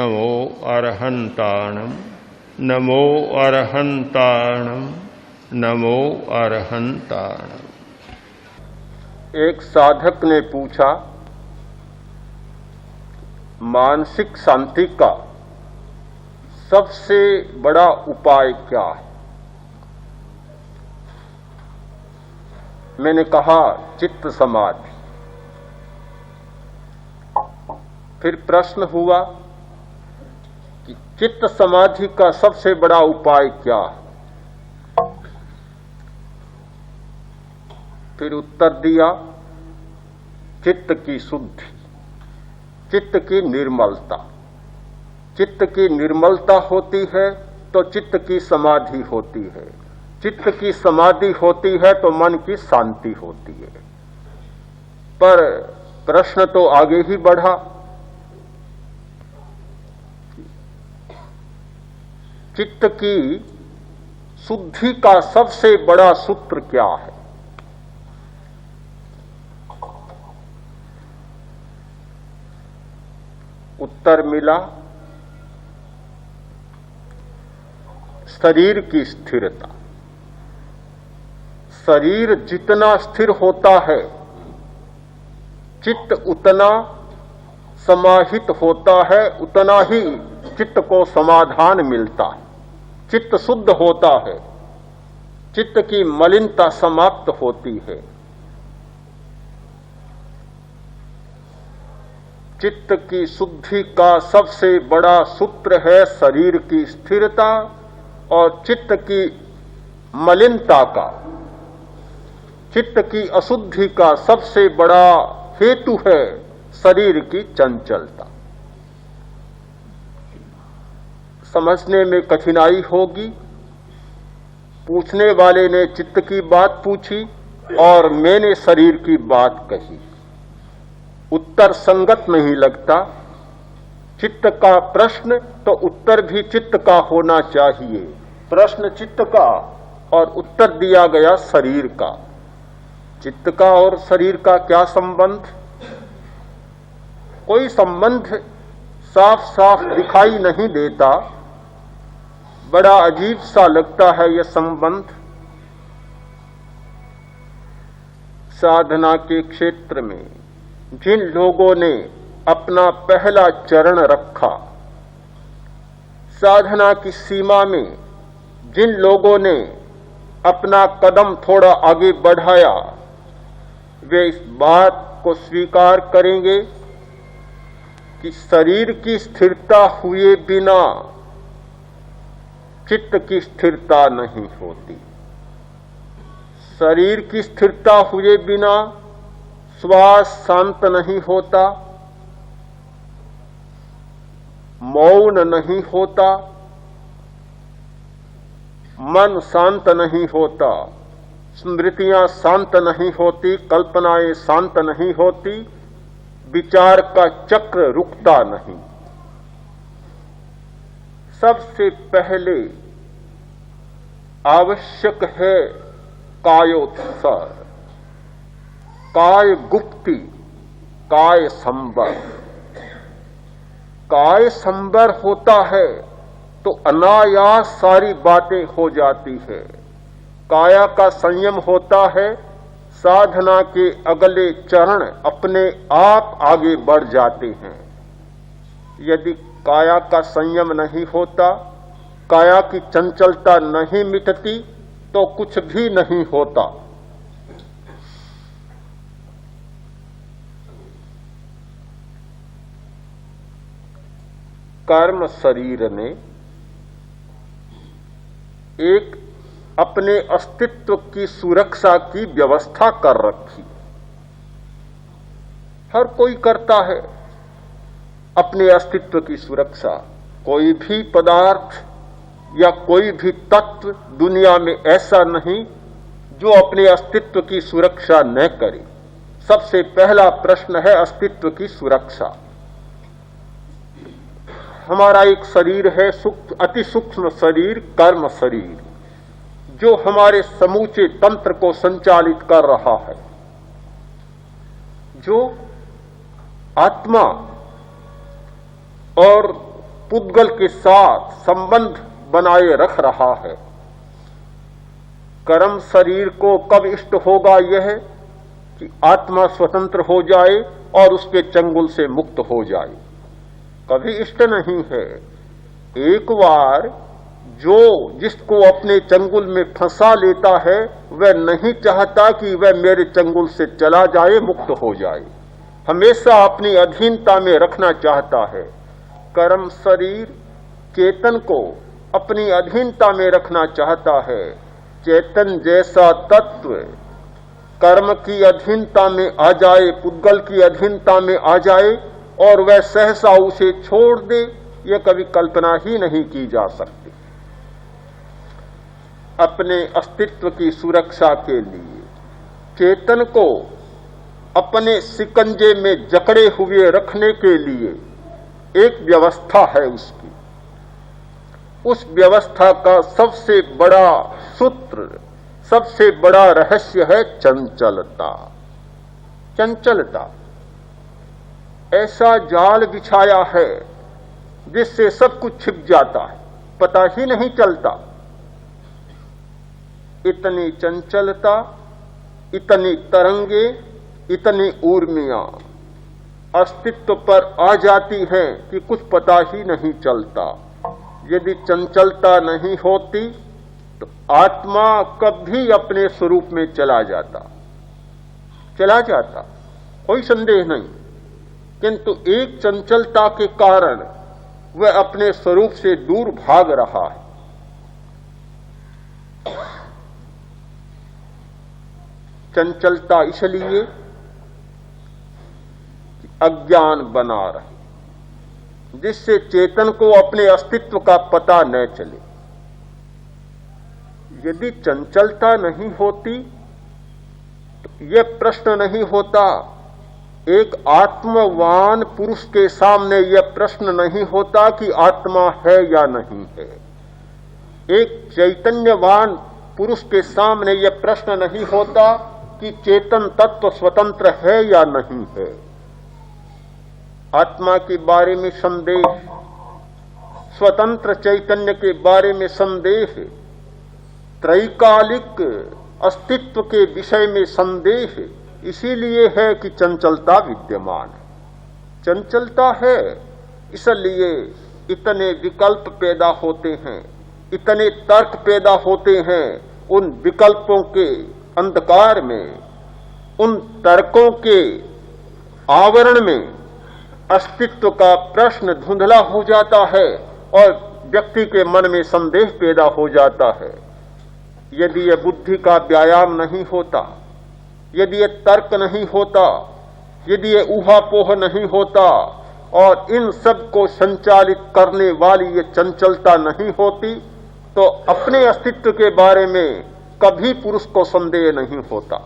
नमो अरहंताणम नमो अरहंताणम नमो अरहंताणम। एक साधक ने पूछा, मानसिक शांति का सबसे बड़ा उपाय क्या है? मैंने कहा, चित्त समाधि। फिर प्रश्न हुआ कि चित्त समाधि का सबसे बड़ा उपाय क्या है? फिर उत्तर दिया, चित्त की शुद्धि, चित्त की निर्मलता। चित्त की निर्मलता होती है तो चित्त की समाधि होती है, चित्त की समाधि होती है तो मन की शांति होती है। पर प्रश्न तो आगे ही बढ़ा, चित्त की शुद्धि का सबसे बड़ा सूत्र क्या है? उत्तर मिला, शरीर की स्थिरता। शरीर जितना स्थिर होता है, चित्त उतना समाहित होता है, उतना ही चित्त को समाधान मिलता है। चित्त शुद्ध होता है, चित्त की मलिनता समाप्त होती है। चित्त की शुद्धि का सबसे बड़ा सूत्र है शरीर की स्थिरता, और चित्त की मलिनता का, चित्त की अशुद्धि का सबसे बड़ा हेतु है शरीर की चंचलता। समझने में कठिनाई होगी। पूछने वाले ने चित्त की बात पूछी और मैंने शरीर की बात कही। उत्तर संगत नहीं लगता। चित्त का प्रश्न तो उत्तर भी चित्त का होना चाहिए। प्रश्न चित्त का और उत्तर दिया गया शरीर का। चित्त का और शरीर का क्या संबंध? कोई संबंध साफ साफ दिखाई नहीं देता। बड़ा अजीब सा लगता है यह संबंध। साधना के क्षेत्र में जिन लोगों ने अपना पहला चरण रखा, साधना की सीमा में जिन लोगों ने अपना कदम थोड़ा आगे बढ़ाया, वे इस बात को स्वीकार करेंगे कि शरीर की स्थिरता हुए बिना चित्त की स्थिरता नहीं होती। शरीर की स्थिरता हुए बिना श्वास शांत नहीं होता, मौन नहीं होता, मन शांत नहीं होता, स्मृतियां शांत नहीं होती, कल्पनाएं शांत नहीं होती, विचार का चक्र रुकता नहीं। सबसे पहले आवश्यक है कायोत्सर, काय गुप्ति, काय संबर। काय संबर होता है तो अनायास सारी बातें हो जाती है। काया का संयम होता है, साधना के अगले चरण अपने आप आगे बढ़ जाते हैं। यदि काया का संयम नहीं होता, काया की चंचलता नहीं मिटती, तो कुछ भी नहीं होता। कर्म शरीर ने एक अपने अस्तित्व की सुरक्षा की व्यवस्था कर रखी। हर कोई करता है अपने अस्तित्व की सुरक्षा। कोई भी पदार्थ या कोई भी तत्व दुनिया में ऐसा नहीं जो अपने अस्तित्व की सुरक्षा न करे। सबसे पहला प्रश्न है अस्तित्व की सुरक्षा। हमारा एक शरीर है, अति सूक्ष्म शरीर, कर्म शरीर, जो हमारे समूचे तंत्र को संचालित कर रहा है, जो आत्मा और पुद्गल के साथ संबंध बनाए रख रहा है। कर्म शरीर को कब इष्ट होगा यह कि आत्मा स्वतंत्र हो जाए और उसके चंगुल से मुक्त हो जाए। कभी इष्ट नहीं है। एक बार जो जिसको अपने चंगुल में फंसा लेता है वह नहीं चाहता कि वह मेरे चंगुल से चला जाए, मुक्त हो जाए, हमेशा अपनी अधीनता में रखना चाहता है। कर्म शरीर चेतन को अपनी अधीनता में रखना चाहता है। चेतन जैसा तत्व कर्म की अधीनता में आ जाए, पुद्गल की अधीनता में आ जाए और वह सहसा उसे छोड़ दे, यह कभी कल्पना ही नहीं की जा सकती। अपने अस्तित्व की सुरक्षा के लिए चेतन को अपने शिकंजे में जकड़े हुए रखने के लिए एक व्यवस्था है उसकी। उस व्यवस्था का सबसे बड़ा सूत्र, सबसे बड़ा रहस्य है चंचलता। चंचलता ऐसा जाल बिछाया है जिससे सब कुछ छिप जाता है, पता ही नहीं चलता। इतनी चंचलता, इतनी तरंगे, इतनी ऊर्मियां अस्तित्व पर आ जाती हैं कि कुछ पता ही नहीं चलता। यदि चंचलता नहीं होती तो आत्मा कभी अपने स्वरूप में चला जाता, कोई संदेह नहीं। किंतु एक चंचलता के कारण वह अपने स्वरूप से दूर भाग रहा है। चंचलता इसलिए अज्ञान बना रहे, जिससे चेतन को अपने अस्तित्व का पता न चले। यदि चंचलता नहीं होती तो यह प्रश्न नहीं होता, एक आत्मवान पुरुष के सामने यह प्रश्न नहीं होता कि आत्मा है या नहीं है। एक चैतन्यवान पुरुष के सामने यह प्रश्न नहीं होता कि चेतन तत्व स्वतंत्र है या नहीं है। आत्मा के बारे में संदेह, स्वतंत्र चैतन्य के बारे में संदेह, त्रैकालिक अस्तित्व के विषय में संदेह इसीलिए है कि चंचलता विद्यमान है। चंचलता है इसलिए इतने विकल्प पैदा होते हैं, इतने तर्क पैदा होते हैं। उन विकल्पों के अंधकार में, उन तर्कों के आवरण में अस्तित्व का प्रश्न धुंधला हो जाता है और व्यक्ति के मन में संदेह पैदा हो जाता है। यदि यह बुद्धि का व्यायाम नहीं होता, यदि यह तर्क नहीं होता, यदि यह ऊहापोह नहीं होता और इन सब को संचालित करने वाली ये चंचलता नहीं होती तो अपने अस्तित्व के बारे में कभी पुरुष को संदेह नहीं होता।